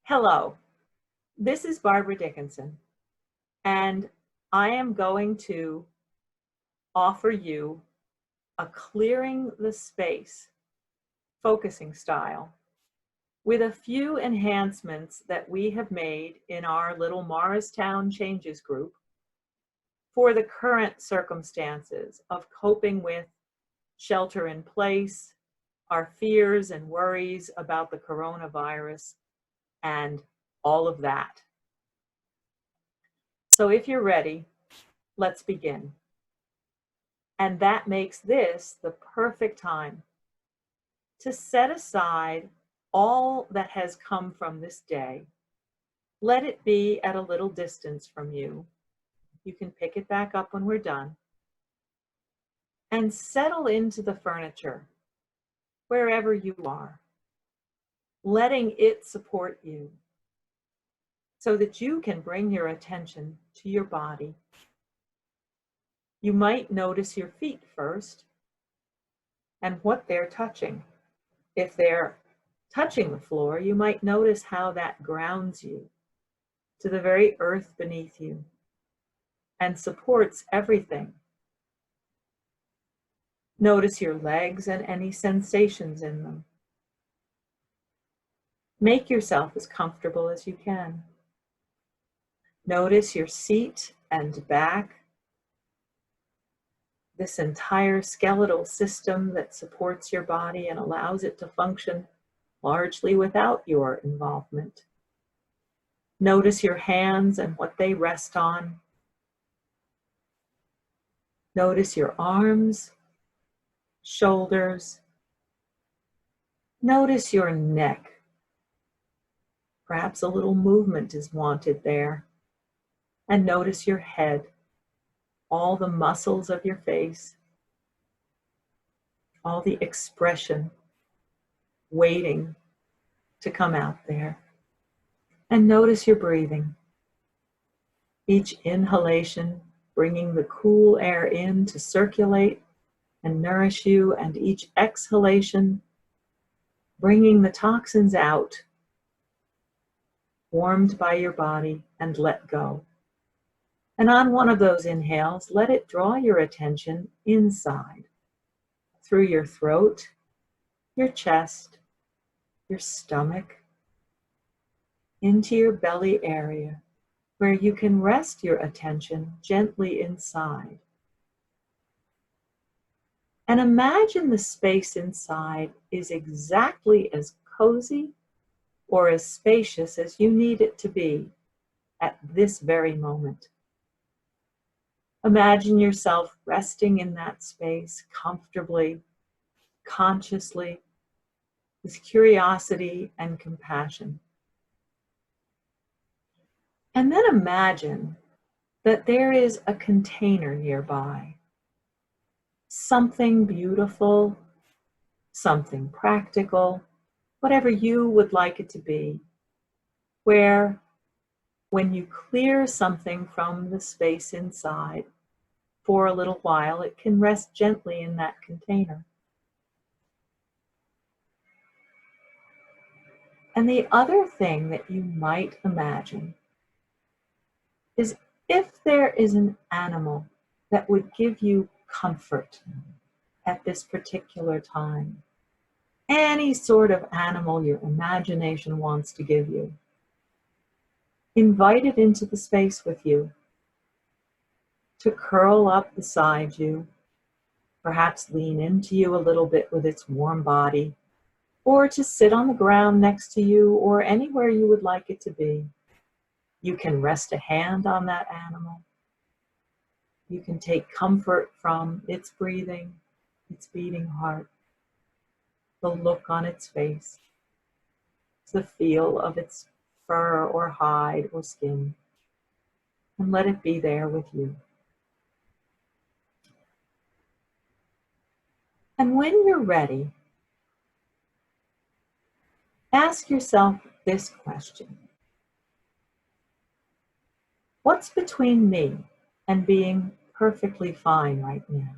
Hello, this is Barbara Dickinson, and I am going to offer you a clearing the space focusing style with a few enhancements that we have made in our little Morristown Changes group for the current circumstances of coping with shelter in place, our fears and worries about the coronavirus, and all of that. So if you're ready, let's begin. And that makes this the perfect time to set aside all that has come from this day. Let it be at a little distance from you. You can pick it back up when we're done. And settle into the furniture, wherever you are, letting it support you so that you can bring your attention to your body. You might notice your feet first and what they're touching. If they're touching the floor, you might notice how that grounds you to the very earth beneath you and supports everything. Notice your legs and any sensations in them. Make yourself as comfortable as you can. Notice your seat and back, this entire skeletal system that supports your body and allows it to function largely without your involvement. Notice your hands and what they rest on. Notice your arms, shoulders. Notice your neck. Perhaps a little movement is wanted there. And notice your head, all the muscles of your face, all the expression waiting to come out there. And notice your breathing. Each inhalation bringing the cool air in to circulate and nourish you, and each exhalation bringing the toxins out, warmed by your body and let go. And on one of those inhales, let it draw your attention inside, through your throat, your chest, your stomach, into your belly area, where you can rest your attention gently inside. And imagine the space inside is exactly as cozy or as spacious as you need it to be at this very moment. Imagine yourself resting in that space comfortably, consciously, with curiosity and compassion. And then imagine that there is a container nearby, something beautiful, something practical, whatever you would like it to be, where when you clear something from the space inside for a little while, it can rest gently in that container. And the other thing that you might imagine is if there is an animal that would give you comfort at this particular time, any sort of animal your imagination wants to give you, invite it into the space with you to curl up beside you, perhaps lean into you a little bit with its warm body, or to sit on the ground next to you or anywhere you would like it to be. You can rest a hand on that animal. You can take comfort from its breathing, its beating heart, the look on its face, the feel of its fur or hide or skin, and let it be there with you. And when you're ready, ask yourself this question. What's between me and being perfectly fine right now?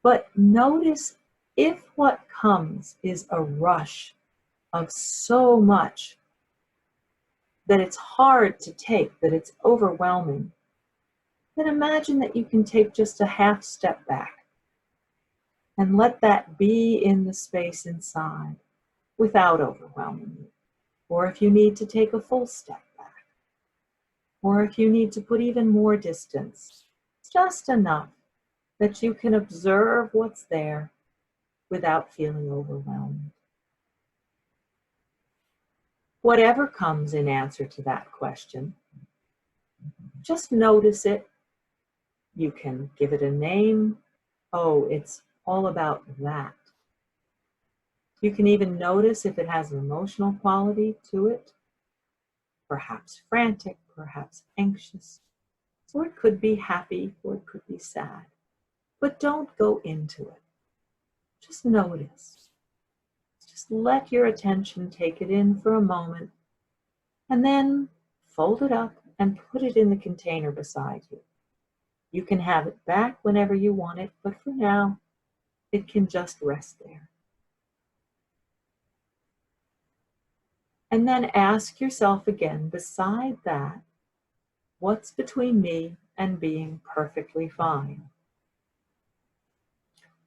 But notice if what comes is a rush of so much that it's hard to take, that it's overwhelming, then imagine that you can take just a half step back and let that be in the space inside without overwhelming you. Or if you need to take a full step back, or if you need to put even more distance, just enough that you can observe what's there without feeling overwhelmed. Whatever comes in answer to that question, just notice it. You can give it a name. Oh, it's all about that. You can even notice if it has an emotional quality to it, perhaps frantic, perhaps anxious, or it could be happy, or it could be sad. But don't go into it. Just notice. Just let your attention take it in for a moment, and then fold it up and put it in the container beside you. You can have it back whenever you want it, but for now, it can just rest there. And then ask yourself again, beside that, what's between me and being perfectly fine?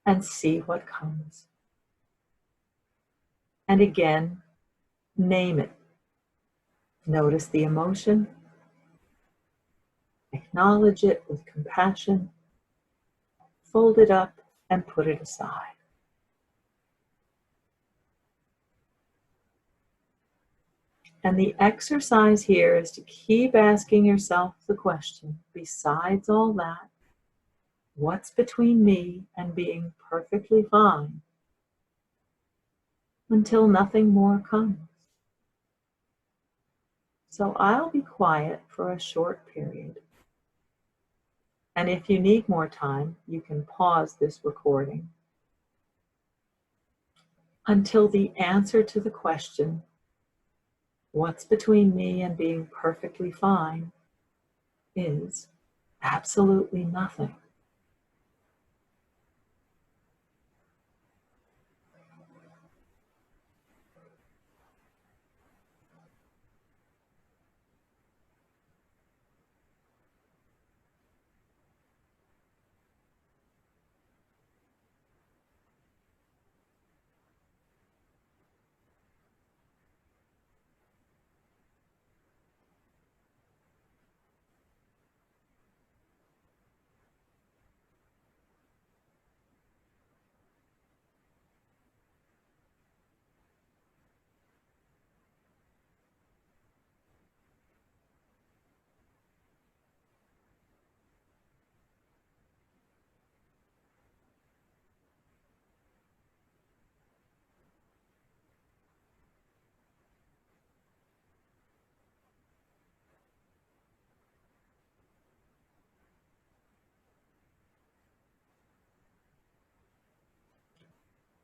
And see what comes. And again, name it. Notice the emotion. Acknowledge it with compassion. Fold it up and put it aside. And the exercise here is to keep asking yourself the question, besides all that, what's between me and being perfectly fine? Until nothing more comes. So I'll be quiet for a short period. And if you need more time, you can pause this recording until the answer to the question, what's between me and being perfectly fine, is absolutely nothing.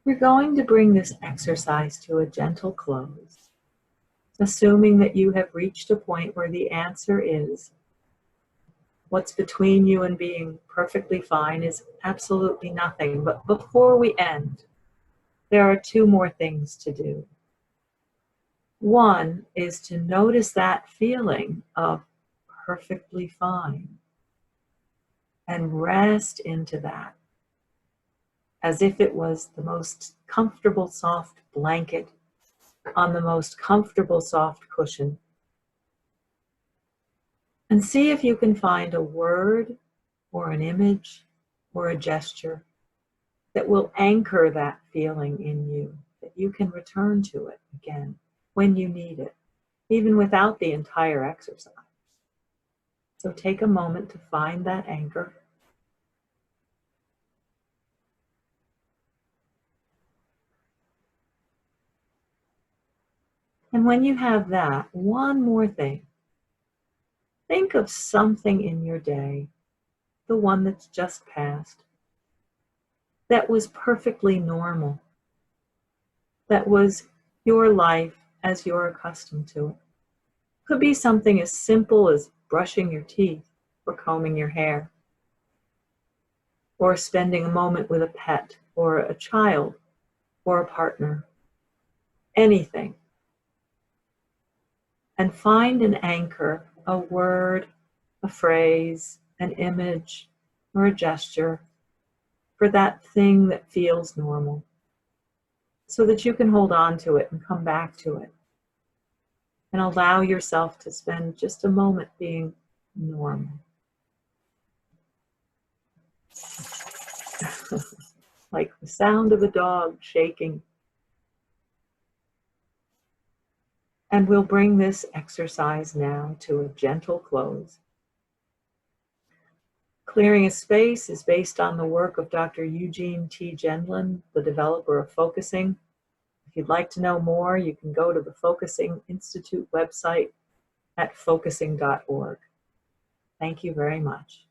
We're going to bring this exercise to a gentle close, assuming that you have reached a point where the answer is, what's between you and being perfectly fine is absolutely nothing. But before we end, there are two more things to do. One is to notice that feeling of perfectly fine and rest into that as if it was the most comfortable soft blanket on the most comfortable soft cushion. And see if you can find a word or an image or a gesture that will anchor that feeling in you, that you can return to it again when you need it, even without the entire exercise. So take a moment to find that anchor. And when you have that, one more thing. Think of something in your day, the one that's just passed, that was perfectly normal, that was your life as you're accustomed to it. Could be something as simple as brushing your teeth or combing your hair, or spending a moment with a pet or a child or a partner. anything, and find an anchor, a word, a phrase, an image, or a gesture for that thing that feels normal, so that you can hold on to it and come back to it and allow yourself to spend just a moment being normal. Like the sound of a dog shaking. And we'll bring this exercise now to a gentle close. Clearing a space is based on the work of Dr. Eugene T. Gendlin, the developer of focusing. If you'd like to know more, you can go to the Focusing Institute website at focusing.org. Thank you very much.